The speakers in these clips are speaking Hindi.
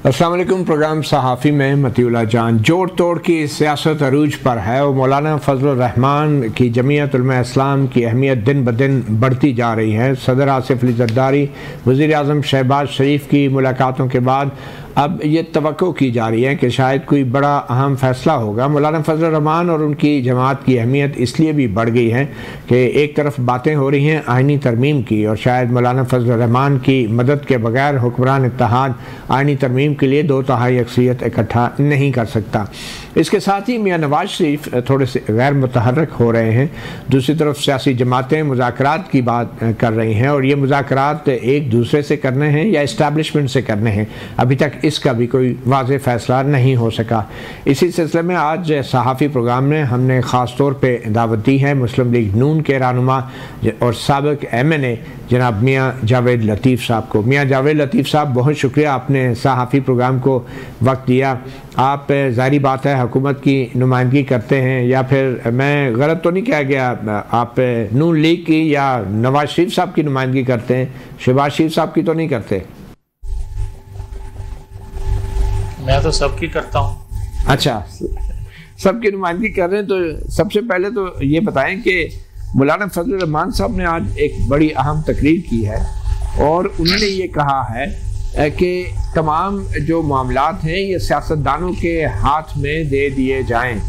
अस्सलाम वालेकुम। प्रोग्राम सहाफ़ी में मतीउल्लाह जान। जोड़ तोड़ की सियासत अरूज पर है और मौलाना फजलुर रहमान की जमीयत उलमा इस्लाम की अहमियत दिन ब दिन बढ़ती जा रही है। सदर आसिफ अली ज़रदारी, वज़ीर आज़म शहबाज शरीफ की मुलाकातों के बाद अब ये तवक्को की जा रही है कि शायद कोई बड़ा अहम फ़ैसला होगा। मौलाना फजलुर रहमान और उनकी जमात की अहमियत इसलिए भी बढ़ गई है कि एक तरफ बातें हो रही हैं आइनी तरमीम की, और शायद मौलाना फजलुर रहमान की मदद के बगैर हुक्मरान इत्तेहाद आइनी तरमीम के लिए 2/3 अक्सरियत इकट्ठा नहीं कर सकता। इसके साथ ही मियाँ नवाज शरीफ थोड़े से गैर मुतहर्रिक हो रहे हैं। दूसरी तरफ सियासी जमातें मुज़ाकरात की बात कर रही हैं, और ये मुज़ाकरात एक दूसरे से करने हैं या इस्टेब्लिशमेंट से करने हैं, अभी तक इसका भी कोई वाज़ेह फ़ैसला नहीं हो सका। इसी सिलसिले में आज सहाफ़ी प्रोग्राम में हमने ख़ास तौर पर दावत दी है मुस्लिम लीग नून के रहनुमा और साबिक़ MNA जनाब मियाँ जावेद लतीफ़ साहब को। मियाँ जावेद लतीफ़ साहब, बहुत शुक्रिया आपने सहाफ़ी प्रोग्राम को वक्त दिया। आप ज़ाहिर बात है हुकूमत की नुमाइंदगी करते हैं, या फिर मैं गलत तो नहीं कह गया, आप नून लीग की या नवाज शरीफ साहब की नुमाइंदगी करते हैं, शहबाज शरीफ साहब की तो नहीं करते? मैं तो सबकी करता हूँ। अच्छा, सबकी नुमाइंदगी कर रहे हैं। तो सबसे पहले तो ये बताएं कि मौलाना फजलुर रहमान साहब ने आज एक बड़ी अहम तकरीर की है, और उन्होंने ये कहा है कि तमाम जो मामलात हैं ये सियासतदानों के हाथ में दे दिए जाएं।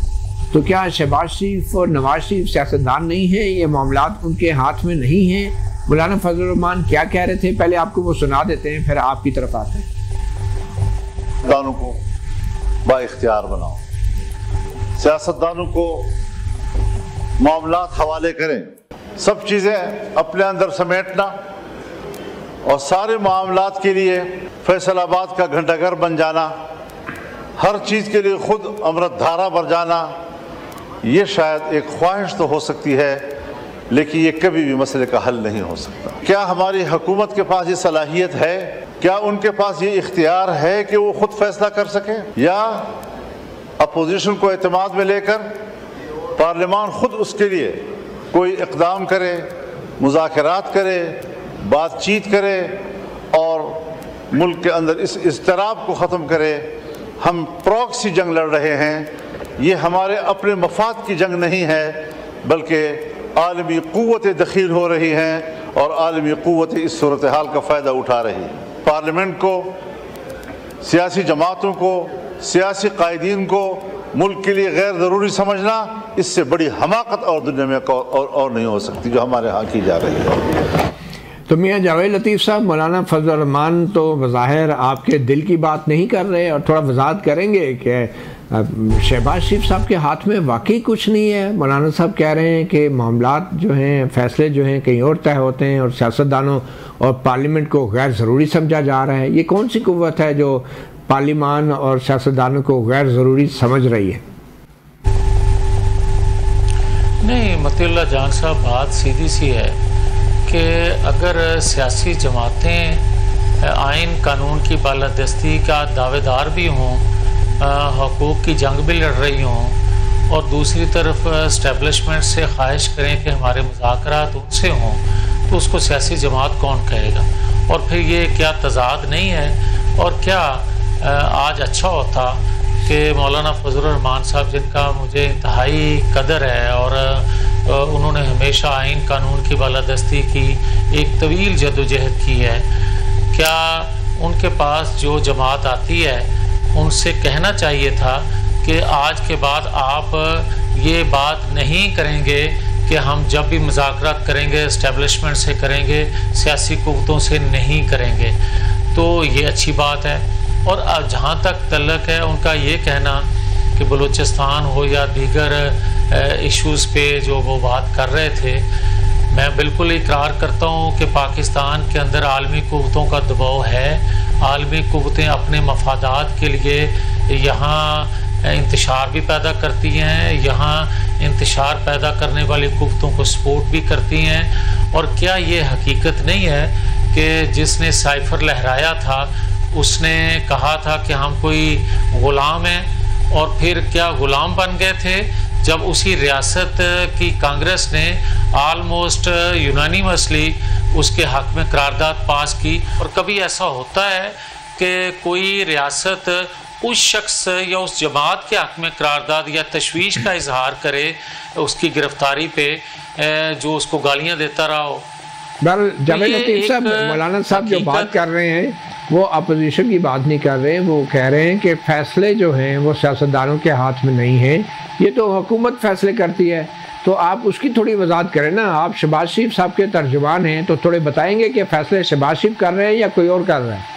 तो क्या शहबाज शरीफ और नवाज शरीफ सियासतदान नहीं हैं? ये मामलात उनके हाथ में नहीं हैं? मौलाना फजलुर रहमान क्या कह रहे थे, पहले आपको वो सुना देते हैं, फिर आपकी तरफ आते हैं। सियासतदानों को बाइख्तियार बनाओ, सियासतदानों को मामलात हवाले करें, सब चीज़ें अपने अंदर समेटना और सारे मामलात के लिए फैसलाबाद का घंटाघर बन जाना, हर चीज़ के लिए खुद अमृतधारा बन जाना, ये शायद एक ख्वाहिश तो हो सकती है, लेकिन ये कभी भी मसले का हल नहीं हो सकता। क्या हमारी हुकूमत के पास ये सलाहियत है? क्या उनके पास ये इख्तियार है कि वो खुद फैसला कर सकें, या अपोजिशन को एतमाद में लेकर पार्लियामान खुद उसके लिए कोई इक़दाम करे, मुज़ाकरात करे, बातचीत करे और मुल्क के अंदर इस इज़्तिराब को ख़त्म करे? हम प्रॉक्सी जंग लड़ रहे हैं, ये हमारे अपने मफाद की जंग नहीं है, बल्कि आलमी क़ुव्वतें दखील हो रही हैं और आलमी क़ुव्वतें इस सूरत हाल का फ़ायदा उठा रही हैं। पार्लियामेंट को, सियासी जमातों को, सियासी कायदीन को मुल्क के लिए गैर ज़रूरी समझना, इससे बड़ी हमाकत और दुनिया में और नहीं हो सकती जो हमारे यहाँ की जा रही है। तो मियाँ जावेद लतीफ़ साहब, मौलाना फजलुर रहमान तो बज़ाहिर आपके दिल की बात नहीं कर रहे, और थोड़ा वजाहत करेंगे कि शहबाज शरीफ साहब के हाथ में वाकई कुछ नहीं है। मौलाना साहब कह रहे हैं कि मामलात जो हैं, फ़ैसले जो हैं कहीं और तय होते हैं, और सियासतदानों और पार्लियामेंट को गैर ज़रूरी समझा जा रहा है। ये कौन सी कुव्वत है जो पार्लियामान और सियासतदानों को गैर ज़रूरी समझ रही है? नहीं मतीउल्लाह जान साहब, बात सीधी सी है कि अगर सियासी जमातें आइन कानून की बालादस्ती का दावेदार भी हों, हकूक़ की जंग भी लड़ रही हों, और दूसरी तरफ इस्टेब्लिशमेंट से ख्वाहिश करें कि हमारे मुज़ाकरात उनसे हों, तो उसको सियासी जमात कौन कहेगा? और फिर ये क्या तज़ाद नहीं है? और क्या आज अच्छा होता कि मौलाना फजलुर रहमान साहब, जिनका मुझे इंतहाई कदर है और उन्होंने हमेशा आइन कानून की बालादस्ती की एक तवील जदोजहद की है, क्या उनके पास जो जमात आती है उनसे कहना चाहिए था कि आज के बाद आप ये बात नहीं करेंगे कि हम जब भी मुज़ाकरात करेंगे इस्टेब्लिशमेंट से करेंगे, सियासी कुव्वतों से नहीं करेंगे? तो ये अच्छी बात है। और जहाँ तक तल्लक है उनका ये कहना कि बलूचिस्तान हो या दीगर इश्यूज़ पे जो वो बात कर रहे थे, मैं बिल्कुल इकरार करता हूँ कि पाकिस्तान के अंदर आलमी कुव्वतों का दबाव है। आलमी कुव्वतें अपने मफादात के लिए यहाँ इंतशार भी पैदा करती हैं, यहाँ इंतशार पैदा करने वाली कुव्वतों को सपोर्ट भी करती हैं। और क्या ये हकीकत नहीं है कि जिसने साइफर लहराया था उसने कहा था कि हम कोई ग़ुलाम हैं, और फिर क्या ग़ुलाम बन गए थे जब उसी रियासत की कांग्रेस ने आलमोस्ट यूनानिमसली उसके हक़ में करारदाद पास की। और कभी ऐसा होता है कि कोई रियासत उस शख्स या उस जमात के हक में करारदाद या तशवीश का इजहार करे उसकी गिरफ्तारी पे जो उसको गालियां देता रहा हो। जावेद लतीफ़ साहब, मौलाना साहब जो बात कर रहे हैं वो अपोजिशन की बात नहीं कर रहे, वो कह रहे हैं कि फ़ैसले जो हैं वो सियासतदानों के हाथ में नहीं हैं, ये तो हुकूमत फ़ैसले करती है। तो आप उसकी थोड़ी वजाहत करें ना, आप शहबाज शरीफ साहब के तर्जुमान हैं तो थोड़े बताएंगे कि फ़ैसले शहबाज शरीफ कर रहे हैं या कोई और कर रहा है।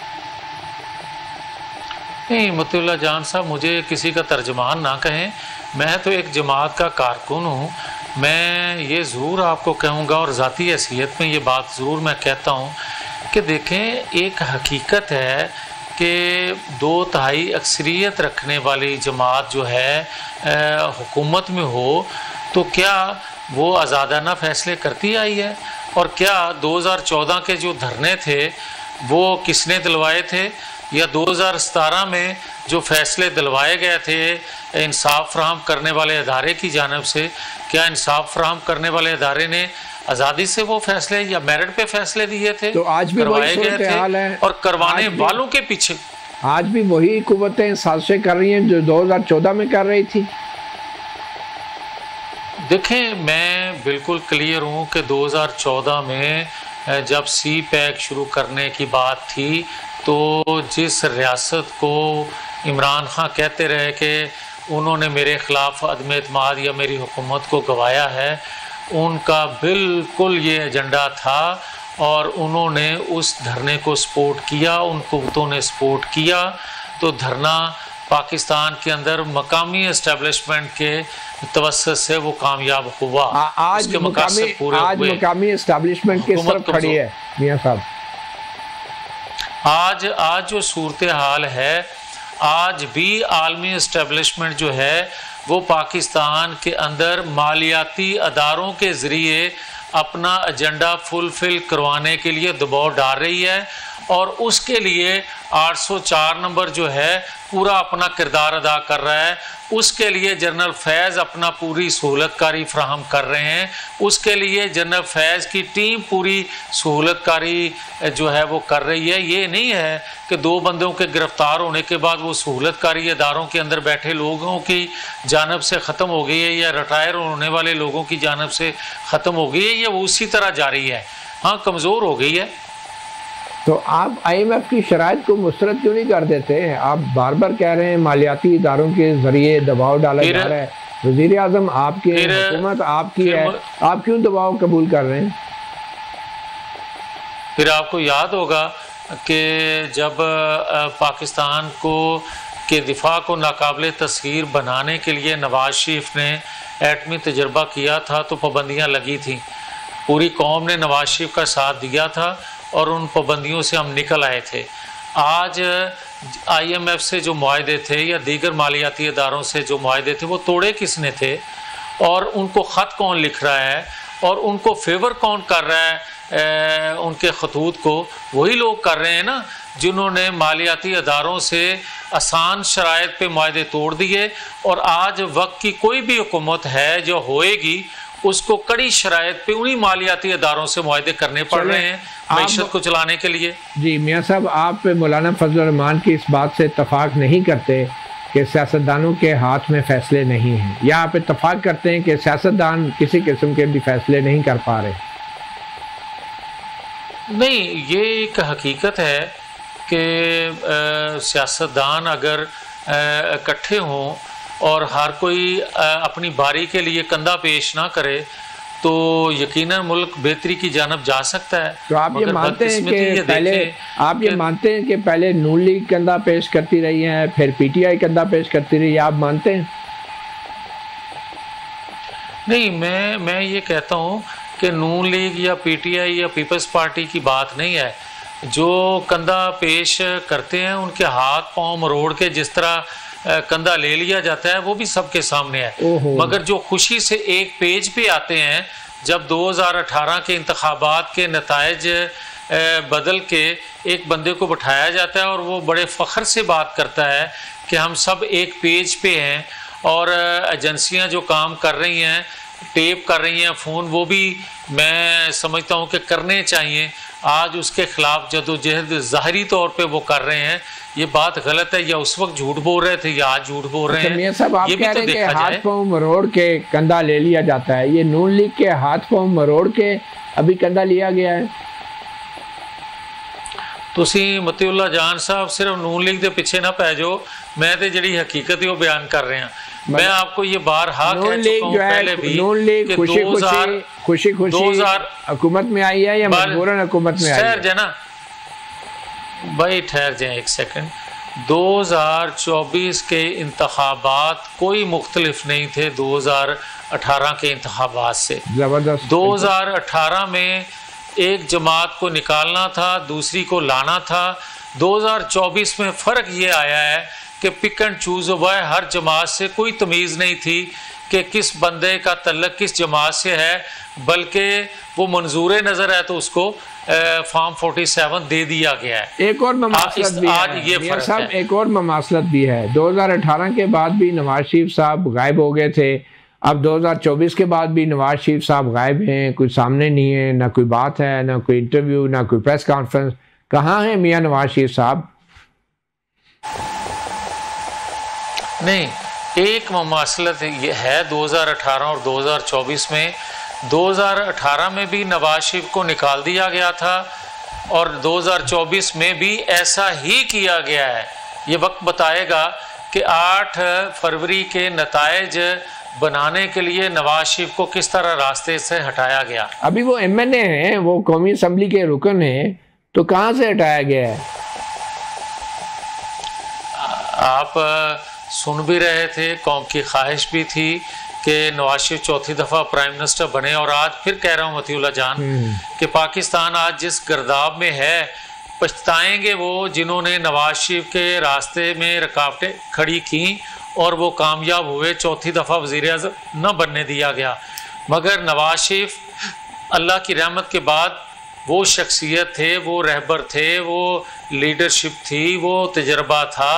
नहीं मतीउल्लाह जान साहब, मुझे किसी का तर्जुमान ना कहें, मैं तो एक जमात का कारकुन हूँ। मैं ये ज़रूर आपको कहूँगा और ज़ाती हैसियत में ये बात ज़रूर मैं कहता हूँ कि देखें, एक हकीकत है कि 2/3 अक्सरियत रखने वाली जमात जो है हुकूमत में हो तो क्या वो आज़ादाना फ़ैसले करती आई है? और क्या 2014 के जो धरने थे वो किसने दिलवाए थे, या 2017 में जो फ़ैसले दिलवाए गए थे इंसाफ फराहम करने वाले अदारे की जानिब से, क्या इंसाफ फराहम करने वाले अदारे ने आज़ादी से वो फैसले या मेरिट पे फैसले दिए थे? तो आज भी करवाए गए थे और करवाने वालों के पीछे आज भी वही कुव्वतें साजिशें कर रही हैं जो 2014 में कर रही थी। देखें, मैं बिल्कुल क्लियर हूँ कि 2014 में जब सी पैक शुरू करने की बात थी तो जिस रियासत को इमरान खान कहते रहे कि उन्होंने मेरे ख़िलाफ़ अदम एतमाद या मेरी हुकूमत को गवाया है, उनका बिल्कुल ये एजेंडा था और उन्होंने उस धरने को सपोर्ट किया, उन कुव्वतों ने सपोर्ट किया। तो धरना पाकिस्तान के अंदर मकामी एस्टेब्लिशमेंट के तवस्सुत से वो कामयाब हुआ। आज मकामी एस्टेब्लिशमेंट किस तरफ खड़ी है मियां साहब? आज जो सूरत हाल है, आज भी आलमी एस्टेब्लिशमेंट जो है वो पाकिस्तान के अंदर मालियाती अदारों के ज़रिए अपना एजेंडा फुलफिल करवाने के लिए दबाव डाल रही है और उसके लिए 804 नंबर जो है पूरा अपना किरदार अदा कर रहा है। उसके लिए जनरल फैज़ अपना पूरी सहूलतकारी फ्राहम कर रहे हैं, उसके लिए जनरल फैज़ की टीम पूरी सहूलतकारी जो है वो कर रही है। ये नहीं है कि 2 बंदों के गिरफ़्तार होने के बाद वो सहूलतकारी इदारों के अंदर बैठे लोगों की जानिब से ख़त्म हो गई है या रिटायर होने वाले लोगों की जानिब से ख़त्म हो गई है, या वो उसी तरह जारी है। हाँ, कमज़ोर हो गई है। तो आप IMF की शराइत को मुस्तरद क्यों नहीं कर देते हैं? आप बार बार कह रहे हैं मालियाती इदारों के ज़रिए दबाव डाला जा रहा है, वज़ीर आज़म आपके, हुकूमत आपकी है, आप क्यों दबाव कबूल कर रहे हैं? फिर आपको याद होगा कि जब पाकिस्तान को के दिफा को नाकाबिले तस्खीर बनाने के लिए नवाज शरीफ ने एटमी तजर्बा किया था तो पाबंदियाँ लगी थी। पूरी कौम ने नवाज शरीफ का साथ दिया था और उन पाबंदियों से हम निकल आए थे। आज IMF से जो मुआहदे थे या दीगर मालियाती इदारों से जो मुआहदे थे वो तोड़े किसने थे, और उनको ख़त कौन लिख रहा है और उनको फेवर कौन कर रहा है? उनके खतूत को वही लोग कर रहे हैं ना जिन्होंने मालियाती इदारों से आसान शराइत पे मुआहदे तोड़ दिए। और आज वक्त की कोई भी हुकूमत है जो होएगी उसको कड़ी शराइत पे उन्हीं मालियाती इदारों से मुआहदे करने पड़ रहे हैं मईशत को चलाने के लिए। जी मियाँ साहब, आप मौलाना फजल रहमान की इस बात से इत्तफाक नहीं करते कि सियासतदानों के हाथ में फ़ैसले नहीं हैं, या आप इत्तफाक करते हैं कि सियासतदान किसी किस्म के भी फ़ैसले नहीं कर पा रहे? नहीं, ये एक हकीकत है कि सियासतदान अगर इकट्ठे हों और हर कोई अपनी बारी के लिए कंधा पेश ना करे तो यकीनन मुल्क बेहतरी की जानब जा सकता है। तो आप ये मानते हैं कि पहले नून लीग कंधा पेश करती रही है, फिर PTI कंधा पेश करती रही, आप मानते हैं? नहीं, मैं ये कहता हूँ कि नून लीग या PTI या पीपल्स पार्टी की बात नहीं है। जो कंधा पेश करते हैं उनके हाथ पांव मरोड़ के जिस तरह कंधा ले लिया जाता है वो भी सबके सामने है। मगर जो खुशी से एक पेज पे आते हैं जब 2018 के इंतखाबात के नताइज बदल के एक बंदे को बिठाया जाता है और वो बड़े फ़ख्र से बात करता है कि हम सब एक पेज पे हैं, और एजेंसियां जो काम कर रही हैं, टेप कर रही हैं फ़ोन, वो भी मैं समझता हूँ कि करने चाहिए। आज उसके ख़िलाफ़ जदोजहद ज़ाहरी तौर पे वो कर रहे हैं ये बात गलत है, या उस वक्त झूठ बोल रहे थे या आज झूठ बोल रहे हैं। मियां साहब, आप ये भी कह तो रहे हैं देखा कि हाथ जाए। पांव मरोड़ के कंधा ले लिया जाता है, ये नून लीग के हाथ पांव मरोड़ के अभी कंधा लिया गया है। ਤੁਸੀਂ ਮਤੀਉਲਾ ਜਾਨ ਸਾਹਿਬ सिर्फ नून लीग के पीछे ना पै जाओ, मैं तो जी हकीकत ही वो बयान कर रहे हैं। मैं आपको ये बारहा कह चुका हूं पहले भी कि खुशी खुशी हुकूमत में आई है या मजबूरन हुकूमत में आई है? ठहर जाए ना भाई, ठहर जाए एक सेकंड। 2024 के इंतखाबात कोई मुख्तलिफ नहीं थे 2018 के इंतखाबात से। जबरदस्त। 2018 में एक जमात को निकालना था, दूसरी को लाना था। 2024 में फ़र्क ये आया है कि पिक एंड चूज़ हुआ है, हर जमात से कोई तमीज़ नहीं थी कि किस बंदे का तल्लक किस जमात से है, बल्कि वो मंजूर नज़र है तो उसको फॉर्म 47 दे दिया गया है। एक और ममासलत भी है ये मियां साहब, एक और ममासलत भी है। 2018 के बाद भी नवाज शरीफ साहब गायब हो गए थे, अब 2024 के बाद भी नवाज शरीफ साहब गायब हैं, कोई सामने नहीं है, ना कोई बात है, ना कोई इंटरव्यू, ना कोई प्रेस कॉन्फ्रेंस। कहाँ है मियां नवाज शरीफ साहब? नहीं, एक ममासलत ये है 2018 और 2024 में। 2018 में भी नवाज शरीफ को निकाल दिया गया था और 2024 में भी ऐसा ही किया गया है। ये वक्त बताएगा कि 8 फरवरी के नताइज बनाने के लिए नवाज शरीफ को किस तरह रास्ते से हटाया गया। अभी वो MNA हैं, वो कौमी असम्बली के रुकन हैं, तो कहाँ से हटाया गया है? आप सुन भी रहे थे, कौम की ख्वाहिश भी थी कि नवाज शरीफ चौथी दफ़ा प्राइम मिनिस्टर बने। और आज फिर कह रहा हूँ मतीउल्लाह जान कि पाकिस्तान आज जिस गर्दाब में है, पछताएंगे वो जिन्होंने नवाज शरीफ के रास्ते में रुकावटें खड़ी की और वो कामयाब हुए, चौथी दफ़ा वज़ीर-ए-आज़म न बनने दिया गया। मगर नवाज शरीफ अल्लाह की रहमत के बाद वो शख्सियत थे, वो रहबर थे, वो लीडरशिप थी, वो तजर्बा था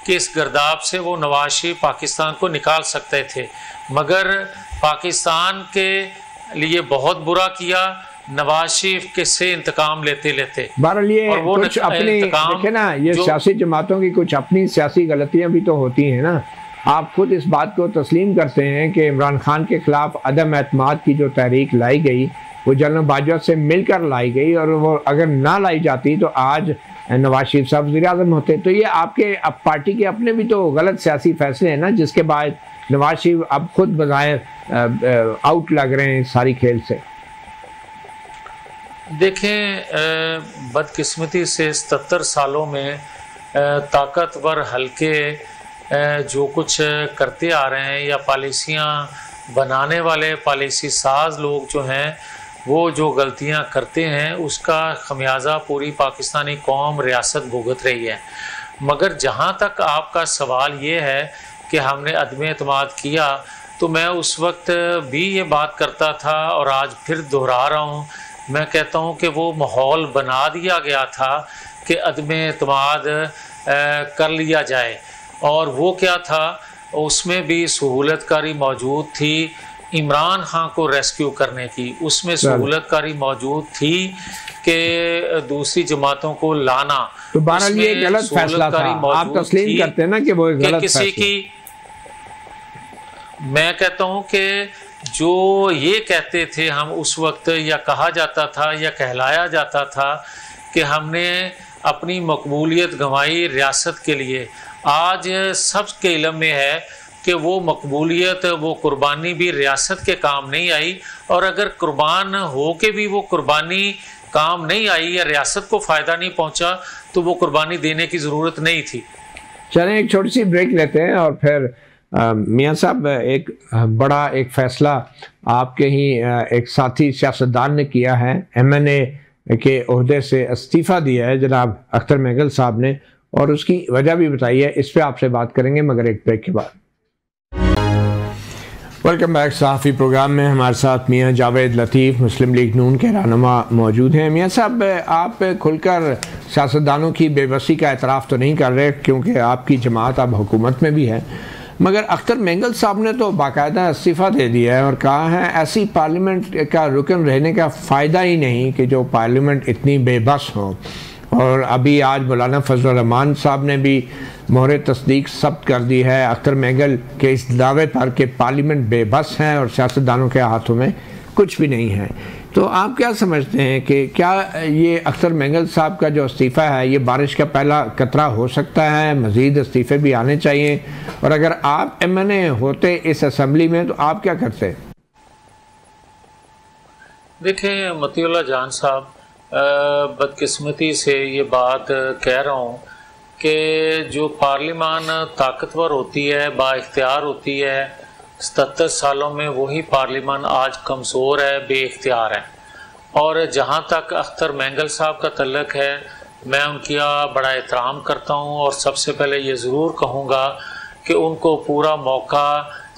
कि इस गर्दाब से वो नवाज शरीफ पाकिस्तान को निकाल सकते थे। मगर पाकिस्तान के लिए बहुत बुरा किया नवाज शरीफ के से इंतकाम लेते लेते। बहरहाल ये कुछ अपनी देखे ना, ये सियासी जमातों की कुछ अपनी सियासी गलतियां भी तो होती हैं ना। आप खुद इस बात को तस्लीम करते हैं कि इमरान खान के खिलाफ अदम एतमाद की जो तहरीक लाई गई वो जनरल बाजवा से मिलकर लाई गई, और वो अगर ना लाई जाती तो आज नवाज शरीफ साहब वज़ीर-ए-आज़म होते। तो ये आपके अब पार्टी के अपने भी तो गलत सियासी फैसले हैं ना, जिसके बाद नवाज शरीफ अब खुद बज़ाहिर आउट लग रहे हैं सारी खेल से। देखें, बदकिस्मती से 77 सालों में ताकतवर हल्के जो कुछ करते आ रहे हैं, या पॉलिसियाँ बनाने वाले पॉलिसी साज लोग जो हैं, वो जो गलतियां करते हैं उसका खमियाजा पूरी पाकिस्तानी कौम रियासत भुगत रही है। मगर जहां तक आपका सवाल ये है कि हमने अदम एतमाद किया, तो मैं उस वक्त भी ये बात करता था और आज फिर दोहरा रहा हूँ। मैं कहता हूँ कि वो माहौल बना दिया गया था कि अदम एतमाद कर लिया जाए, और वो क्या था, उसमें भी सहूलतकारी मौजूद थी इमरान खान को रेस्क्यू करने की, उसमें सहूलतकारी मौजूद थी कि दूसरी जमातों को लाना। तो बहरहाल ये गलत फैसला था, आप तस्लीम करते हैं ना कि वो गलत किसी की। मैं कहता हूं कि जो ये कहते थे हम उस वक्त, या कहा जाता था या कहलाया जाता था कि हमने अपनी मकबूलियत गंवाई रियासत के लिए, आज सबके इल्म में है कि वो मकबूलियत, वो कुर्बानी भी रियासत के काम नहीं आई, और अगर कुर्बान हो के भी वो कुर्बानी काम नहीं आई या रियासत को फ़ायदा नहीं पहुंचा, तो वो कुर्बानी देने की ज़रूरत नहीं थी। चलें एक छोटी सी ब्रेक लेते हैं और फिर मियां साहब एक बड़ा एक फ़ैसला आपके ही एक साथी सियासतदान ने किया है, MNA के ओहदे से इस्तीफ़ा दिया है जनाब अख्तर मेंगल साहब ने, और उसकी वजह भी बताई है। इस पर आपसे बात करेंगे मगर एक ब्रेक के बाद। Welcome back. सहाफ़ी प्रोग्राम में हमारे साथ मियां जावेद लतीफ़ मुस्लिम लीग नून के रहनुमा मौजूद हैं। मियां साहब, आप खुलकर सियासतदानों की बेबसी का एतराफ़ तो नहीं कर रहे क्योंकि आपकी जमात अब हुकूमत में भी है, मगर अख्तर मेंगल साहब ने तो बाकायदा इस्तीफ़ा दे दिया है और कहा है ऐसी पार्लियामेंट का रुकन रहने का फ़ायदा ही नहीं कि जो पार्लियामेंट इतनी बेबस हो। और अभी आज मौलाना फजल रहमान साहब ने भी मोहर तस्दीक सब्त कर दी है अख्तर मेंगल के इस दावे पर कि पार्लियामेंट बेबस है और सियासतदानों के हाथों में कुछ भी नहीं है। तो आप क्या समझते हैं कि क्या ये अख्तर मेंगल साहब का जो इस्तीफ़ा है ये बारिश का पहला कतरा हो सकता है, मज़ीद इस्तीफ़े भी आने चाहिए, और अगर आप MNA होते इस असम्बली में तो आप क्या करते? देखें मतीउल्लाह जान साहब, बदकिस्मती से ये बात कह रहा हूँ कि जो पार्लियामान ताकतवर होती है, बाइख्तियार होती है, 77 सालों में वही पार्लियामान आज कमज़ोर है, बेइख्तियार है। और जहाँ तक अख्तर मेंगल साहब का तल्लक है, मैं उनका बड़ा एहतराम करता हूँ और सबसे पहले ये ज़रूर कहूँगा कि उनको पूरा मौका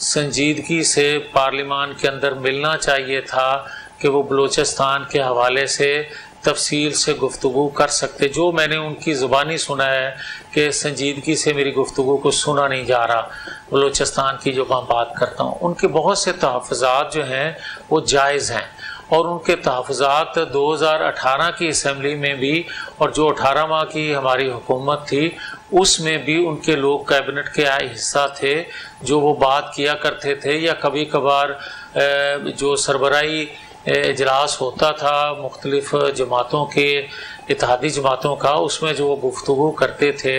संजीदगी से पार्लियामान के अंदर मिलना चाहिए था कि वो बलूचिस्तान के हवाले से तफसील से गुफ्तगू कर सकते। जो मैंने उनकी ज़ुबानी सुना है कि संजीदगी से मेरी गुफ्तगू को सुना नहीं जा रहा, बलूचिस्तान की जो मैं बात करता हूँ, उनके बहुत से तहफ़्फ़ुज़ात जो हैं वो जायज़ हैं। और उनके तहफ़्फ़ुज़ात 2018 की असम्बली में भी और जो 18 माह की हमारी हुकूमत थी उसमें भी उनके लोग कैबिनेट के हिस्सा थे, जो वो बात किया करते थे। या कभी कभार जो सरबराही इजलास होता था मुख्तलिफ जमातों के, इत्तेहादी जमातों का, उसमें जो वो गुफ्तगू करते थे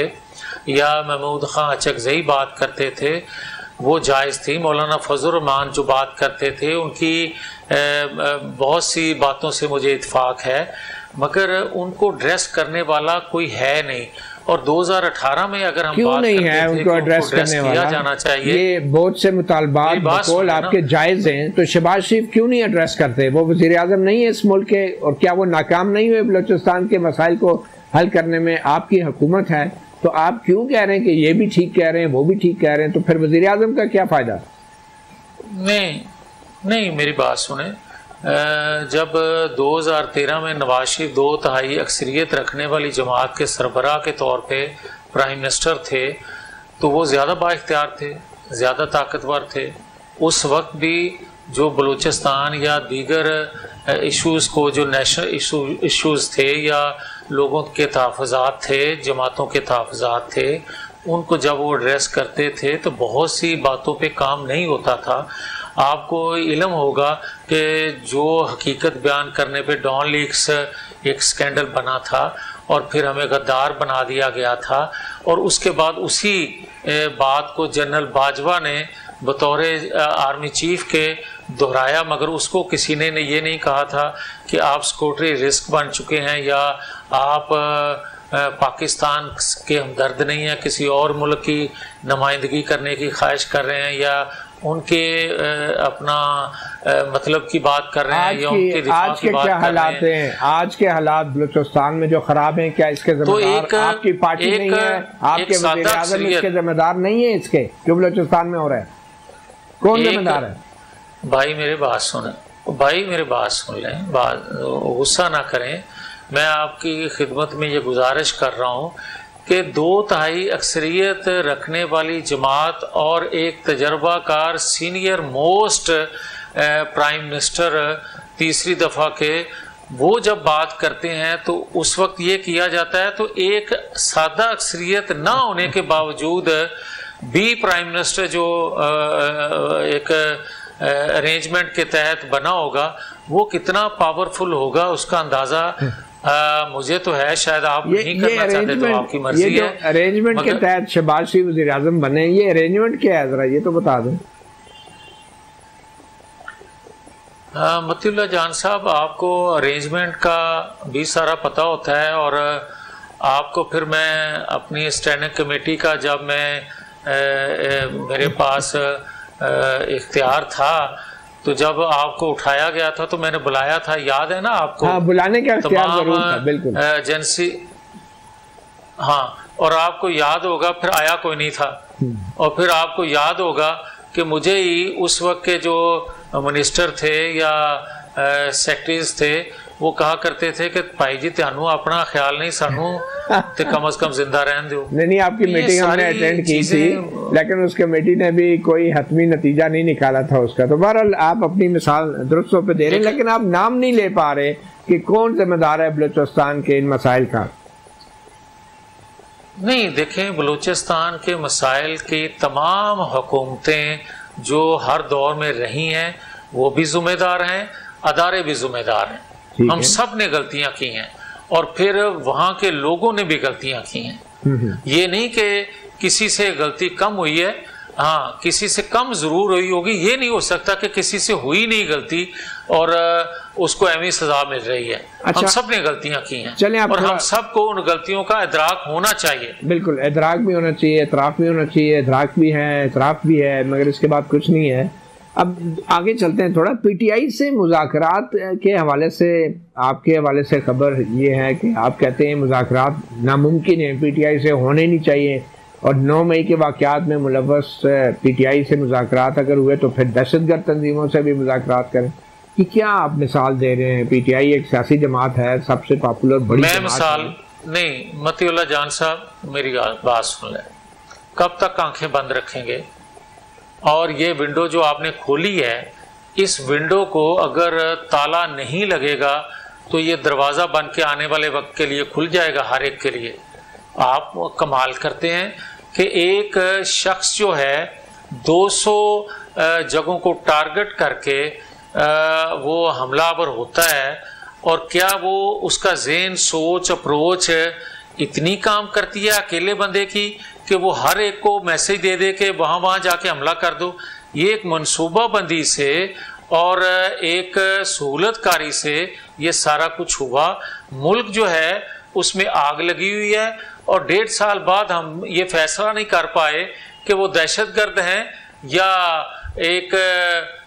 या महमूद ख़ान अचकज़ई बात करते थे वो जायज़ थी। मौलाना फजल रहमान जो बात करते थे उनकी बहुत सी बातों से मुझे इत्फाक है, मगर उनको ड्रेस करने वाला कोई है नहीं। और 2018 में अगर हम क्यों बात नहीं करते है थे उनको एड्रेस करने वाला, जाना चाहिए। ये बहुत से मुतालबात बकौल आपके जायज़ हैं, तो शहबाज शरीफ क्यों नहीं एड्रेस करते? वो वज़ीर आज़म नहीं है इस मुल्क के, और क्या वो नाकाम नहीं हुए बलूचिस्तान के मसाइल को हल करने में? आपकी हुकूमत है, तो आप क्यों कह रहे हैं कि ये भी ठीक कह रहे हैं, वो भी ठीक कह रहे हैं? तो फिर वज़ीर आज़म का क्या फ़ायदा? नहीं, मेरी बात सुने। जब 2013 में नवाज शरीफ 2/3 अक्सरियत रखने वाली जमात के सरबराह के तौर पे प्राइम मिनिस्टर थे तो वो ज़्यादा बाइख्तियार थे, ज़्यादा ताकतवर थे। उस वक्त भी जो बलूचिस्तान या दीगर इश्यूज़ को, जो नेशनल इश्यूज़ थे या लोगों के तहफ़्फ़ुज़ात थे, जमातों के तहफ़्फ़ुज़ात थे, उनको जब वो एड्रेस करते थे तो बहुत सी बातों पे काम नहीं होता था। आपको इल्म होगा कि जो हकीकत बयान करने पे डॉन लीक्स एक स्कैंडल बना था और फिर हमें गद्दार बना दिया गया था, और उसके बाद उसी बात को जनरल बाजवा ने बतौर आर्मी चीफ के दोहराया, मगर उसको किसी ने ये नहीं कहा था कि आप सिक्योरिटी रिस्क बन चुके हैं या आप पाकिस्तान के हमदर्द नहीं हैं, किसी और मुल्क की नुमाइंदगी करने की ख्वाहिश कर रहे हैं या उनके अपना मतलब की बात कर रहे हैं या उनके दिफा की बात कर रहे हैं। आज के हालात बलूचिस्तान में जो खराब हैं, क्या इसके जिम्मेदार आपकी पार्टी नहीं है? आपके वज़ीर आज़म इसके जिम्मेदार नहीं है इसके जो बलूचिस्तान में हो रहा है? कौन जिम्मेदार है? भाई मेरे बात सुन लें, गुस्सा ना करें। मैं आपकी खिदमत में ये गुजारिश कर रहा हूँ कि 2/3 अक्सरियत रखने वाली जमात और एक तजर्बाकार सीनियर मोस्ट प्राइम मिनिस्टर तीसरी दफ़ा के, वो जब बात करते हैं तो उस वक्त ये किया जाता है। तो एक सादा अक्सरियत ना होने के बावजूद भी प्राइम मिनिस्टर जो एक अरेंजमेंट के तहत बना होगा वो कितना पावरफुल होगा उसका अंदाज़ा मुझे तो है। शायद आप नहीं करना चाहते तो आपकी मर्जी है। अरेंजमेंट के तहत शहबाज शरीफ वज़ीर आज़म बने, ये अरेंजमेंट क्या है, जरा ये तो बता दें। मतीउल्लाह जान साहब, आपको अरेंजमेंट का भी सारा पता होता है और आपको फिर मैं अपनी स्टैंडिंग कमेटी का जब मेरे पास इख्तियार था तो जब आपको उठाया गया था तो मैंने बुलाया था, याद है ना आपको? हाँ, बुलाने का इख्तियार जरूर था, बिल्कुल। एजेंसी, हाँ, और आपको याद होगा फिर आया कोई नहीं था। और फिर आपको याद होगा कि मुझे ही उस वक्त के जो मिनिस्टर थे या सेक्रेटरीज थे वो कहा करते थे कि भाई जी त्यानू अपना ख्याल नहीं, सानू ते कम अज कम जिंदा रहन दो। नहीं, आपकी मीटिंग हमने अटेंड की थी, लेकिन उस कमेटी ने भी कोई हतमी नतीजा नहीं निकाला था उसका। तो बहरहाल आप अपनी मिसाल दुरुस्तों पे दे रहे हैं, लेकिन आप नाम नहीं ले पा रहे कि कौन जिम्मेदार है बलूचिस्तान के इन मसाइल का। नहीं, देखें, बलूचिस्तान के मसाइल की तमाम हुकूमतें जो हर दौर में रही हैं वो भी जिम्मेदार हैं, अदारे भी जिम्मेदार हैं। हम सब ने गलतियां की हैं और फिर वहाँ के लोगों ने भी गलतियां की हैं। ये नहीं कि किसी से गलती कम हुई है, हाँ किसी से कम जरूर हुई होगी, ये नहीं हो सकता कि किसी से हुई नहीं गलती और उसको ऐसी सजा मिल रही है। अच्छा, हम सब ने गलतियां की हैं और हम सबको उन गलतियों का इदराक होना चाहिए। बिल्कुल, इदराक भी होना चाहिए, एतराफ़ भी होना चाहिए। इदराक भी है, एतराफ़ भी है, मगर इसके बाद कुछ नहीं है। अब आगे चलते हैं थोड़ा। पीटीआई से मुज़ाकरात के हवाले से, आपके हवाले से खबर ये है कि आप कहते हैं मुज़ाकरात नामुमकिन है, पीटीआई से होने नहीं चाहिए, और 9 मई के वाक़यात में मुलव्वस पीटीआई से मुज़ाकरात अगर हुए तो फिर दहशतगर्द तंजीमों से भी मुज़ाकरात करें। कि क्या आप मिसाल दे रहे हैं? पीटीआई एक सियासी जमात है, सबसे पॉपुलर बड़ी मैं मिसाल नहीं, मतीउल्लाह जान साहब मेरी बात सुन लें। कब तक आंखें बंद रखेंगे? और ये विंडो जो आपने खोली है, इस विंडो को अगर ताला नहीं लगेगा तो ये दरवाज़ा बन के आने वाले वक्त के लिए खुल जाएगा हर एक के लिए। आप कमाल करते हैं कि एक शख्स जो है 200 जगहों को टारगेट करके वो हमलावर होता है, और क्या वो उसका ज़हन, सोच, अप्रोच इतनी काम करती है अकेले बंदे की कि वो हर एक को मैसेज दे दे के वहाँ जाके हमला कर दो। ये एक मनसूबाबंदी से और एक सहूलतकारी से ये सारा कुछ हुआ। मुल्क जो है उसमें आग लगी हुई है और 1.5 साल बाद हम ये फैसला नहीं कर पाए कि वो दहशतगर्द हैं या एक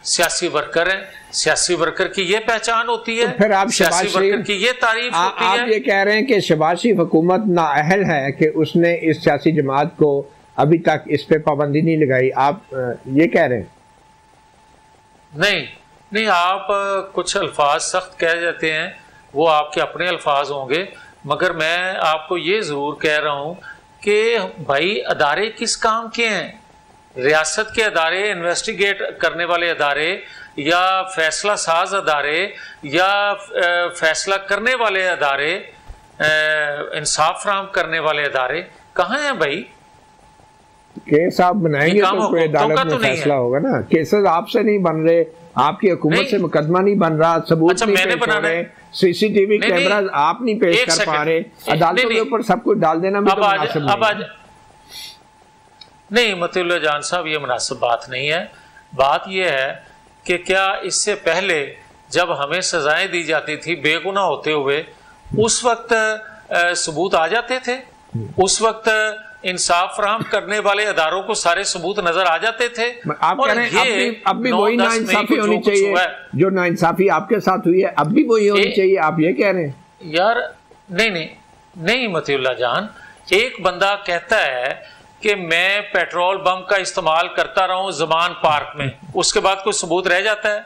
सियासी वर्कर हैं। सियासी वर्कर की ये पहचान होती है, तो फिर आप सियासी वर्कर की ये तारीफ होती है। आप ये कह रहे हैं कि शहबाज शरीफ हुकूमत नाअहल है कि उसने इस सियासी जमात को अभी तक इस पे पाबंदी नहीं लगाई, आप ये कह रहे हैं? नहीं, आप कुछ अल्फाज सख्त कह जाते हैं, वो आपके अपने अल्फाज होंगे, मगर मैं आपको ये ज़रूर कह रहा हूँ कि भाई अदारे किस काम के हैं? रियासत के अदारे, इन्वेस्टिगेट करने वाले अदारे या फैसला साज अदारे या फैसला करने वाले अदारे, इंसाफ फराहम करने वाले अदारे कहाँ हैं भाई? केस आप बनाएंगे तो कोई अदालत में फैसला होगा ना। केसेस आपसे नहीं बन रहे, आपकी हुकूमत से मुकदमा नहीं बन रहा, सबूत नहीं पेश हो रहे, सीसीटीवी कैमरा आप नहीं पेश कर पा रहे, अदालतों के ऊपर सब कुछ डाल देना भी तो मुनासिब नहीं। नहीं मतीउल्लाह जान साहब, ये मुनासिब बात नहीं है। बात यह है कि क्या इससे पहले जब हमें सजाएं दी जाती थी बेगुनाह होते हुए, उस वक्त सबूत आ जाते थे? उस वक्त इंसाफ फराहम करने वाले अदारों को सारे सबूत नजर आ जाते थे? आप कह रहे हैं अब भी वही नाइंसाफी होनी चाहिए जो नाइंसाफी आपके साथ हुई है, अब भी वही होनी चाहिए, आप ये कह रहे हैं? यार नहीं मतीउल्लाह जान, एक बंदा कहता है कि मैं पेट्रोल बम का इस्तेमाल करता रहा हूं जमान पार्क में, उसके बाद कोई सबूत रह जाता है?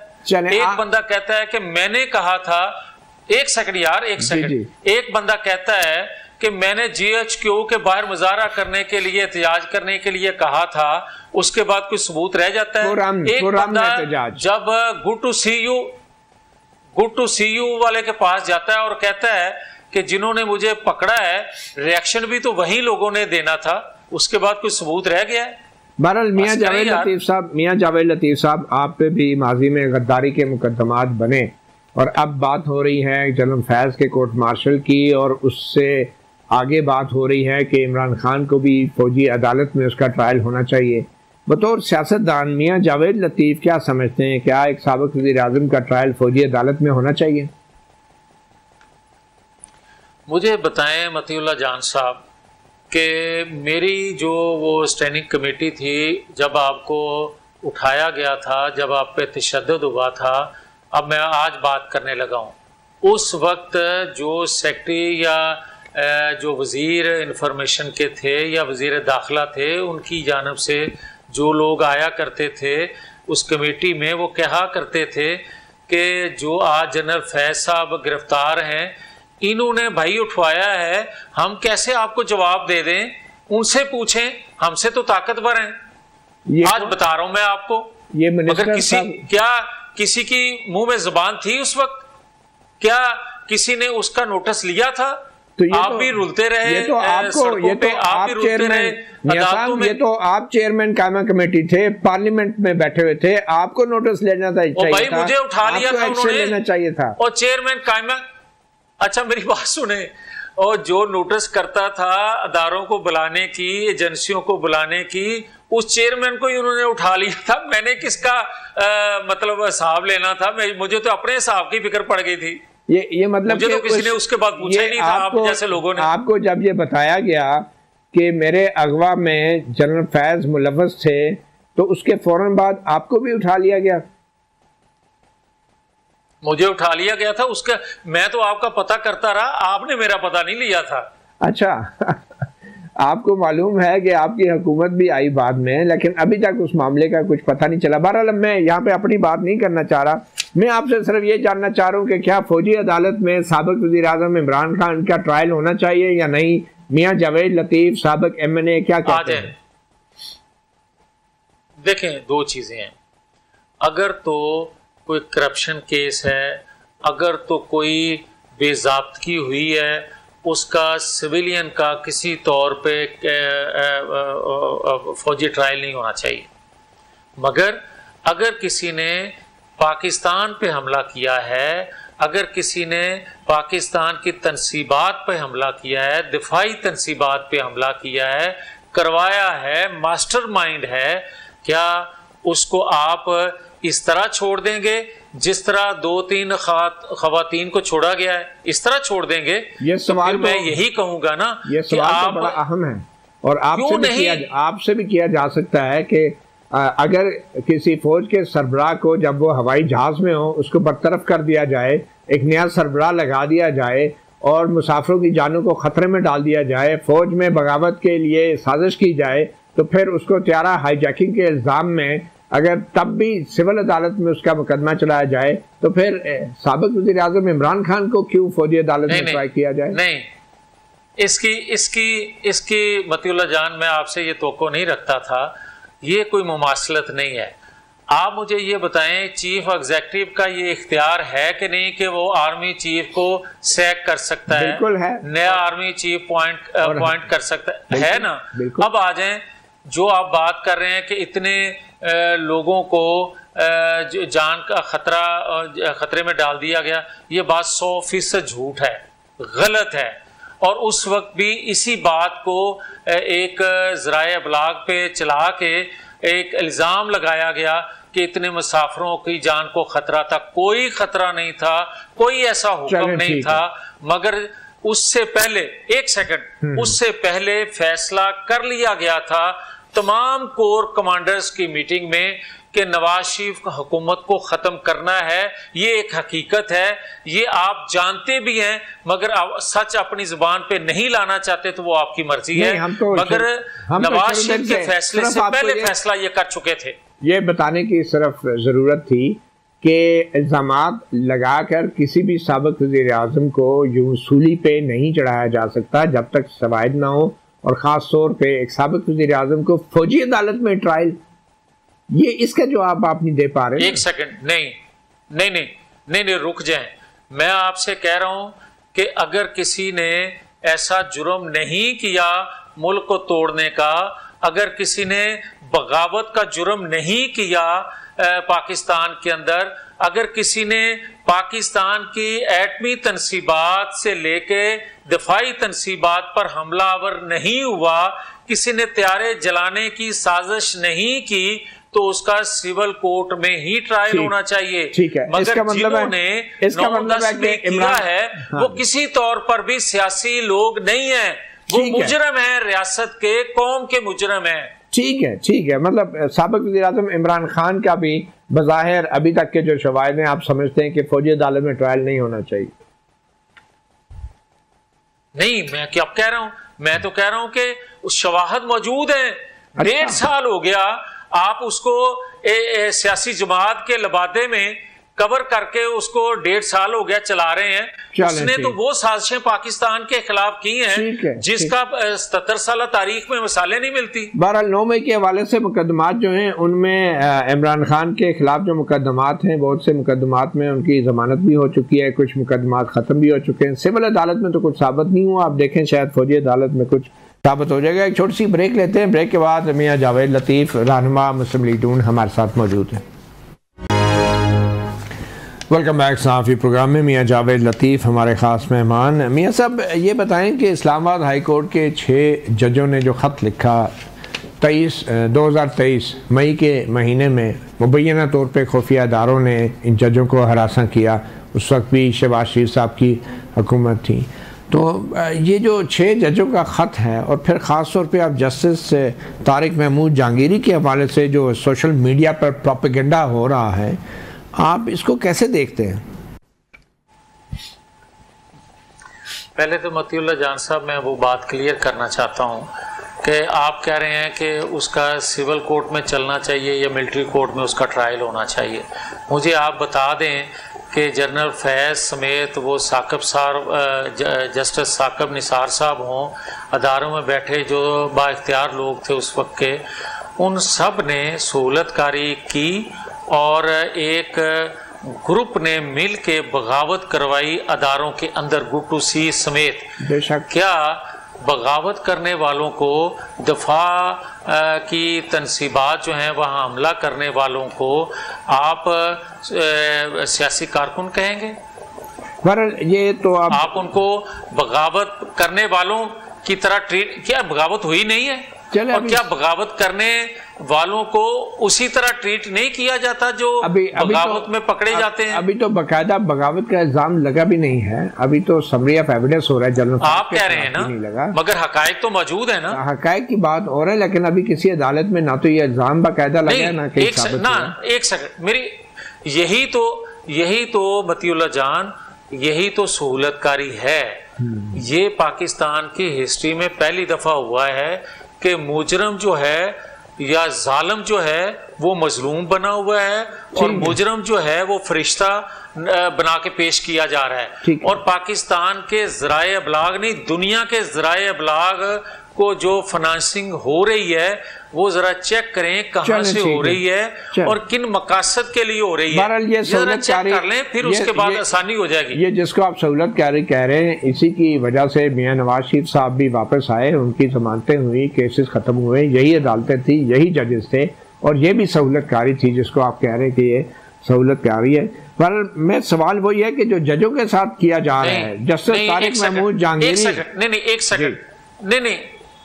एक बंदा कहता है कि मैंने कहा था, एक सेकंड यार, एक सेकंड, एक बंदा कहता है कि मैंने GHQ के बाहर मुजाहरा करने के लिए, एहतजाज करने के लिए कहा था, उसके बाद कोई सबूत रह जाता है? एक बंदा जब गुड टू सी यू वाले के पास जाता है और कहता है कि जिन्होंने मुझे पकड़ा है, रिएक्शन भी तो वही लोगों ने देना था, उसके बाद कोई सबूत रह गया है? बहरहाल मियां जावेद लतीफ साहब, आप पे भी माजी में गद्दारी के मुकदमात बने और अब बात हो रही है जनरल फैज़ के कोर्ट मार्शल की, और उससे आगे बात हो रही है कि इमरान खान को भी फौजी अदालत में उसका ट्रायल होना चाहिए। बतौर सियासतदान मियां जावेद लतीफ़ क्या समझते हैं, क्या एक साबिक़ वज़ीर-ए-आज़म का ट्रायल फौजी अदालत में होना चाहिए? मुझे बताएं मतीउल्लाह जान साहब कि मेरी जो वो स्टैंडिंग कमेटी थी, जब आपको उठाया गया था, जब आप पे तशद्दुद हुआ था, अब मैं आज बात करने लगा हूँ, उस वक्त जो सेक्रेटरी या जो वज़ीर इंफॉर्मेशन के थे या वज़ीर दाखिला थे, उनकी जानिब से जो लोग आया करते थे उस कमेटी में, वो कहा करते थे कि जो आज जनरल फैज़ साहब गिरफ्तार हैं, इन्होंने भाई उठवाया है, हम कैसे आपको जवाब दे दें? उनसे पूछें, हमसे तो ताकतवर हैं। आज बता रहा हूं मैं आपको, ये मगर किसी की मुंह में जुबान थी उस वक्त? क्या किसी ने उसका नोटिस लिया था? तो आप भी रुलते रहे, ये तो आपको, ये तो आप चेयरमैन साहब, ये तो आप चेयरमैन कायमा कमेटी थे, पार्लियामेंट में बैठे हुए थे, आपको नोटिस लेना चाहिए था, मुझे उठा लिया था उन्होंने, लेना चाहिए था। और चेयरमैन कायमा, अच्छा मेरी बात सुने, और जो नोटिस करता था अदारों को बुलाने की, एजेंसियों को बुलाने की, उस चेयरमैन को ही उन्होंने उठा लिया था। मैंने किसका मतलब हिसाब लेना था? मुझे तो अपने हिसाब की फिक्र पड़ गई थी। ये मतलब मुझे तो किसी ने उसके बाद पूछा ही नहीं था, आप जैसे लोगों ने। आपको जब ये बताया गया कि मेरे अगवा में जनरल फैज मुलव्वस थे, तो उसके फौरन बाद आपको भी उठा लिया गया? मुझे उठा लिया गया था, उसका मैं तो आपका पता करता रहा, आपने मेरा पता नहीं लिया था। अच्छा आपको मालूम है कि आपकी हुकूमत भी आई बाद में, लेकिन अभी तक उस मामले का कुछ पता नहीं चला। बहरहाल मैं यहाँ पे अपनी बात नहीं करना चाह रहा, मैं आपसे सिर्फ ये जानना चाह रहा हूँ कि क्या फौजी अदालत में साबिक वज़ीर-ए-आज़म इमरान खान का ट्रायल होना चाहिए या नहीं? मियाँ जावेद लतीफ साबिक MNA क्या कहते हैं? देखें, दो चीजें हैं। अगर तो कोई करप्शन केस है, अगर तो कोई बेज़ाब्तगी हुई है, उसका सिविलियन का किसी तौर पे फौजी ट्रायल नहीं होना चाहिए। मगर अगर किसी ने पाकिस्तान पे हमला किया है, अगर किसी ने पाकिस्तान की तनसीबात पे हमला किया है, दिफाई तनसीबात पे हमला किया है, करवाया है, मास्टरमाइंड है, क्या उसको आप इस तरह छोड़ देंगे जिस तरह 2-3 खवातीन को छोड़ा गया है? इस तरह छोड़ देंगे? ये सवाल तो मैं यही कहूंगा ना, ये सवाल तो बड़ा अहम है, और आपसे भी किया जा सकता है कि अगर किसी फौज के सरबराह को जब वो हवाई जहाज में हो, उसको बरतरफ कर दिया जाए, एक नया सरबराह लगा दिया जाए और मुसाफिरों की जानों को खतरे में डाल दिया जाए, फौज में बगावत के लिए साजिश की जाए, तो फिर उसको त्यारा हाईजैकिंग के इल्ज़ाम में अगर तब भी सिविल अदालत में उसका मुकदमा चलाया जाए, तो फिर साबिक वज़ीर-ए-आज़म इमरान खान को क्यों फौजी अदालत में ट्राई किया जाए? नहीं, इसकी मतीउल्लाह जान, मैं आपसे ये तवक्को नहीं रखता था। ये कोई मुमासलत नहीं है। आप मुझे ये बताएं, चीफ एग्जीक्यूटिव का ये इख्तियार है कि नहीं कि वो आर्मी चीफ को सैक कर सकता है? बिल्कुल है। नया आर्मी चीफ पॉइंट कर सकता है ना? अब आ जाएं, जो आप बात कर रहे हैं कि इतने लोगों को जान का खतरे में डाल दिया गया, ये बात 100% झूठ है, गलत है। और उस वक्त भी इसी बात को एक ज़राए अबलाग पे चला के एक इल्ज़ाम लगाया गया कि इतने मुसाफिरों की जान को खतरा था। कोई खतरा नहीं था, कोई ऐसा हुक्म नहीं था। मगर उससे पहले, एक सेकंड, उससे पहले फैसला कर लिया गया था तमाम कोर कमांडर्स की मीटिंग में कि नवाज शरीफ की हुकूमत को ख़त्म करना है। ये एक हकीकत है, ये आप जानते भी हैं, मगर सच अपनी ज़ुबान पे नहीं लाना चाहते तो वो आपकी मर्जी है। मगर नवाज शरीफ के फैसले से पहले फैसला ये कर चुके थे। ये बताने की सिर्फ ज़रूरत थी कि इल्ज़ामात लगाकर किसी भी साबिक वज़ीर-ए-आज़म को यूं सूली पे नहीं चढ़ाया जा सकता जब तक शवाहिद ना हो, और ख़ास तौर पे एक साबिक वज़ीर-ए-आज़म को फौजी अदालत में ट्रायल, ये इसका जवाब आप नहीं दे पा रहे। एक सेकंड, नहीं, रुक जाएं। मैं आपसे कह रहा हूं कि अगर किसी ने ऐसा जुर्म नहीं किया मुल्क को तोड़ने का, अगर किसी ने बगावत का जुर्म नहीं किया पाकिस्तान के अंदर, अगर किसी ने पाकिस्तान की एटमी तनसीबात से लेके दिफाई तनसीबात पर हमलावर नहीं हुआ, किसी ने त्यारे जलाने की साजिश नहीं की, तो उसका सिविल कोर्ट में ही ट्रायल होना चाहिए। ठीक है, मगर जिन्होंने 9-10 में किया है, वो किसी तौर पर भी सियासी लोग नहीं है, वो मुजरम है, रियासत के, कौम के मुजरम है। ठीक है, मतलब साबिक वज़ीर-ए-आज़म इमरान खान का भी बज़ाहिर अभी तक के जो शवाहिद हैं, आप समझते हैं कि फौजी अदालत में ट्रायल नहीं होना चाहिए? नहीं, मैं क्या कह रहा हूं, मैं तो कह रहा हूं कि उस शवाहद मौजूद है। 1.5 साल हो गया, आप उसको सियासी जमात के लबादे में कवर करके उसको 1.5 साल हो गया चला रहे हैं। उसने तो वो साजिशें पाकिस्तान के खिलाफ की हैं जिसका 77 साल तारीख में मिसालें नहीं मिलती। बहरहाल 9 मई के हवाले से मुकदमात जो हैं उनमें इमरान खान के खिलाफ जो मुकदमात हैं, बहुत से मुकदमात में उनकी जमानत भी हो चुकी है, कुछ मुकदमात ख़त्म भी हो चुके हैं। सिविल अदालत में तो कुछ साबित नहीं हुआ, आप देखें शायद फौजी अदालत में कुछ साबित हो जाएगा। एक छोटी सी ब्रेक लेते हैं, ब्रेक के बाद मियां जावेद लतीफ़ रहनुमा मुस्लिम लीग नून हमारे साथ मौजूद हैं। वेलकम बैक सहाफ़ी प्रोग्राम में मियां जावेद लतीफ़ हमारे ख़ास मेहमान। मियां साहब ये बताएं कि इस्लामाबाद हाई कोर्ट के 6 जजों ने जो ख़त लिखा 2023 मई के महीने में, मुबैना तौर पे खुफिया इदारों ने इन जजों को हरासा किया, उस वक्त भी शहबाज शरीफ साहब की हुकूमत थी। तो ये जो 6 जजों का ख़त है और फिर ख़ास तौर पे आप जस्टिस तारिक महमूद जहांगीरी के हवाले से जो सोशल मीडिया पर प्रोपेगेंडा हो रहा है, आप इसको कैसे देखते हैं? पहले तो मतीउल्लाह जान साहब, मैं वो बात क्लियर करना चाहता हूँ कि आप कह रहे हैं कि उसका सिविल कोर्ट में चलना चाहिए या मिलिट्री कोर्ट में उसका ट्रायल होना चाहिए। मुझे आप बता दें कि जनरल फैज़ समेत वो साकिब साहब, जस्टिस साकिब निसार साहब हों, अदारों में बैठे जो बाइख्तियार लोग थे उस वक्त के, उन सब ने सहूलतकारी की और एक ग्रुप ने मिल के बगावत करवाई अदारों के अंदर, गुट्टू सी समेत। क्या बगावत करने वालों को, दफा की तनसीबात जो हैं वहाँ हमला करने वालों को आप सियासी कारकुन कहेंगे? पर ये तो आप उनको बगावत करने वालों की तरह ट्रीट, क्या बगावत हुई नहीं है? और क्या बगावत करने वालों को उसी तरह ट्रीट नहीं किया जाता जो बगावत में पकड़े जाते हैं? अभी तो बाकायदा बगावत का इल्जाम लगा भी नहीं है, अभी तो समरी ऑफ एविडेंस हो रहा है। जनरल आप कह रहे हैं ना, नहीं लगा, मगर हकायक तो मौजूद है ना। हकायक की बात हो रहा है, लेकिन अभी किसी अदालत में ना तो ये इल्जाम बाकायदा लगा है ना कहीं साबित हुआ है। एक सेकंड, मेरी यही तो मतीउल्लाह जान, यही तो सहूलतकारी है। ये पाकिस्तान की हिस्ट्री में पहली दफा हुआ है कि मुजरम जो है या जालिम जो है वो मजलूम बना हुआ है और मुजरम जो है वो फरिश्ता बना के पेश किया जा रहा है। और पाकिस्तान के ज़राए अबलाग नहीं, दुनिया के ज़राए अबलाग को जो फाइनेंसिंग हो रही है वो जरा चेक करें कहां से हो रही है और किन मकासद के लिए हो रही है। ये सहूलत कर लें, फिर उसके बाद आसानी हो जाएगी। ये जिसको आप सहूलत कह रहे हैं, इसी की वजह से मियां नवाज शरीफ साहब भी वापस आए, उनकी जमानतें हुई, केसेस खत्म हुए, यही अदालतें थी, यही जजेस थे, और ये भी सहूलतकारी थी जिसको आप कह रहे हैं कि ये सहूलतकारी है। पर मैं सवाल वही है कि जो जजों के साथ किया जा रहा है, जस्टिस तारिक महमूद जहांगीरी, एक सेकंड, नहीं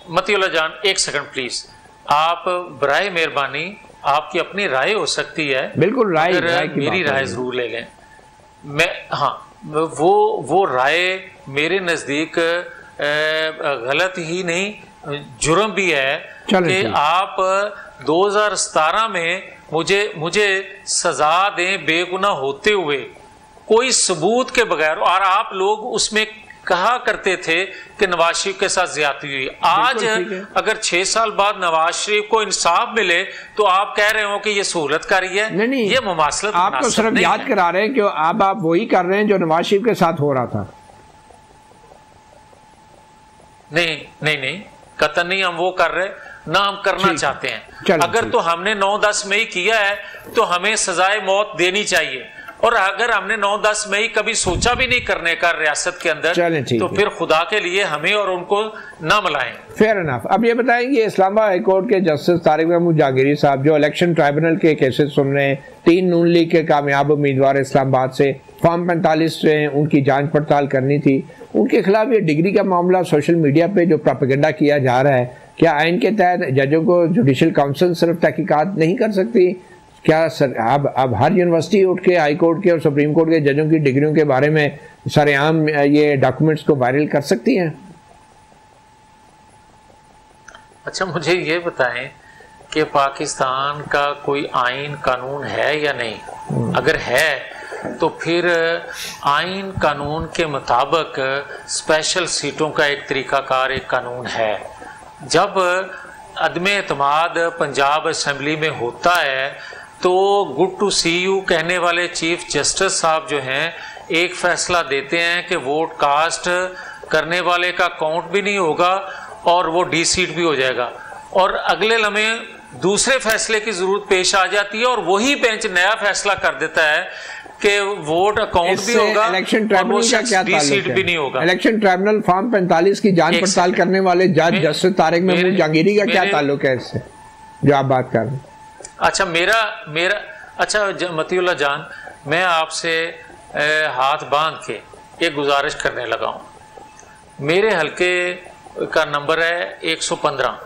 मतीउल्लाह जान, एक सेकंड प्लीज, आप बराए मेहरबानी, आपकी अपनी राय हो सकती है, बिल्कुल राय मेरी राय जरूर ले लें। मैं वो राय मेरे नजदीक गलत ही नहीं, जुर्म भी है कि आप 2017 में मुझे सजा दें बेगुनाह होते हुए, कोई सबूत के बगैर, और आप लोग उसमें कहा करते थे कि नवाज शरीफ के साथ ज्यादती हुई। आज अगर 6 साल बाद नवाज शरीफ को इंसाफ मिले तो आप कह रहे हो कि ये सहूलतकारी है? नहीं, ये मुमासलत। आपको सिर्फ याद करा रहे हैं कि आप वही कर रहे हैं जो नवाज शरीफ के साथ हो रहा था। नहीं, कतई नहीं हम वो कर रहे, ना हम करना चाहते हैं। अगर तो हमने 9-10 मई किया है तो हमें सजाए मौत देनी चाहिए, और अगर हमने 9-10 मई कभी सोचा भी नहीं करने का रियासत के अंदर, तो फिर खुदा के लिए हमें और उनको ना मिलाएं। Fair enough. अब ये बताएंगे, इस्लामाबाद हाई कोर्ट के जस्टिस तारिक महमूद जहांगीरी साहब जो इलेक्शन ट्राइब्यूनल के केसेस सुन रहे हैं, 3 नून लीग के कामयाब उम्मीदवार इस्लामाबाद से, फॉर्म 45 से उनकी जांच पड़ताल करनी थी, उनके खिलाफ ये डिग्री का मामला सोशल मीडिया पे जो प्रोपेगेंडा किया जा रहा है, क्या आइन के तहत जजों को जुडिशल काउंसिल सिर्फ तहकीकात नहीं कर सकती? क्या सर अब हर यूनिवर्सिटी उठ के हाई कोर्ट के और सुप्रीम कोर्ट के जजों की डिग्रियों के बारे में सरेआम ये डॉक्यूमेंट्स को वायरल कर सकती हैं? अच्छा, मुझे ये बताएं कि पाकिस्तान का कोई आइन कानून है या नहीं? अगर है तो फिर आइन कानून के मुताबिक स्पेशल सीटों का एक तरीकाकार, एक कानून है। जब अदम एतमाद पंजाब असम्बली में होता है तो गुड टू सी यू कहने वाले चीफ जस्टिस साहब जो हैं एक फैसला देते हैं कि वोट कास्ट करने वाले का काउंट भी नहीं होगा और वो डी-सीट भी हो जाएगा, और अगले लम्हे दूसरे फैसले की जरूरत पेश आ जाती है और वही बेंच नया फैसला कर देता है कि वोट अकाउंट भी होगा, इलेक्शन ट्राइब्यूनल का क्या डी-सीट भी नहीं होगा। इलेक्शन ट्राइब्यूनल फॉर्म 45 की जांच पड़ताल करने वाले जज जस्टिस तारिक महमूद जहांगीरी का क्या ताल्लुक है इससे जो आप बात कर रहे हैं? अच्छा, मेरा अच्छा मतीउल्लाह जान, मैं आपसे हाथ बांध के एक गुजारिश करने लगा हूं। मेरे हल्के का नंबर है 115।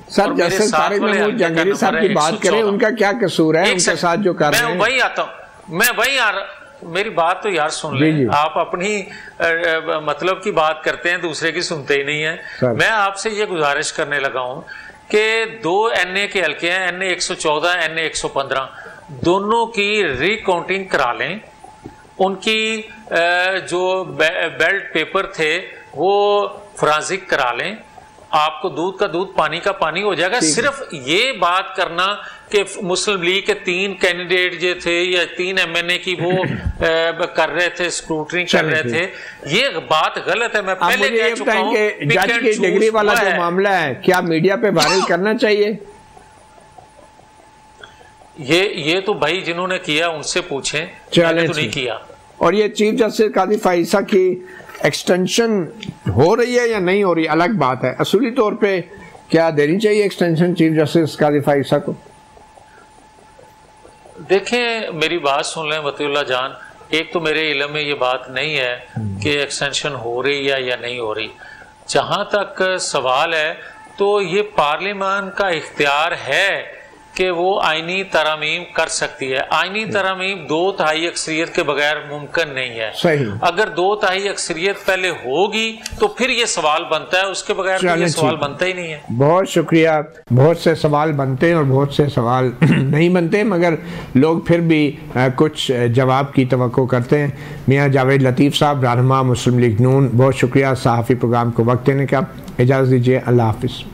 सर, जस्टिस तारिक महमूद जहांगीरी साहब की बात करें, उनका क्या कसूर है उनके साथ जो कर रहे हैं? मैं वही आता हूं, मैं वही आ रहा, मेरी बात तो यार सुन लें। आप अपनी मतलब की बात करते हैं, दूसरे की सुनते ही नहीं है। मैं आपसे ये गुजारिश करने लगा हूं कि 2 NA के हल्के हैं, NA 114, NA 115, दोनों की रिकाउंटिंग करा लें। उनकी जो बेल्ट पेपर थे वो फोरेंसिक करा लें, आपको दूध का दूध पानी का पानी हो जाएगा। सिर्फ ये बात करना कि मुस्लिम लीग के 3 कैंडिडेट जो थे या 3 MNA की वो कर रहे थे, स्क्रूटनी कर रहे थे, ये बात गलत है। मैं पहले कह चुका हूं कि जज की डिग्री वाला जो मामला है क्या मीडिया पे वायरल करना चाहिए? ये तो भाई जिन्होंने किया उनसे पूछें, मैंने तो नहीं किया। और ये चीफ जस्टिस काजी फाइसा की एक्सटेंशन हो रही है या नहीं हो रही अलग बात है, असूली तौर पे क्या देनी चाहिए एक्सटेंशन चीफ जस्टिस काजी फाइसा को? देखें, मेरी बात सुन लें मतीउल्लाह जान, एक तो मेरे इल्म में ये बात नहीं है कि एक्सटेंशन हो रही है या नहीं हो रही। जहां तक सवाल है तो ये पार्लियामान का इख्तियार है कि वो आईनी तरमीम कर सकती है। आईनी तरमीम 2/3 अक्सरियत के बगैर मुमकिन नहीं है। सही। अगर 2/3 अक्सरियत पहले होगी तो फिर ये सवाल बनता है, उसके बगैर तो ये सवाल बनता ही नहीं है। बहुत शुक्रिया। बहुत से सवाल बनते हैं और बहुत से सवाल नहीं बनते, मगर लोग फिर भी कुछ जवाब की तवक्को करते हैं। मियाँ जावेद लतीफ़ साहब, रहनुमा मुस्लिम लीग नून, बहुत शुक्रिया सहाफ़ी प्रोग्राम को वक्त देने का। इजाज़त दीजिए, अल्लाह हाफ़िज़।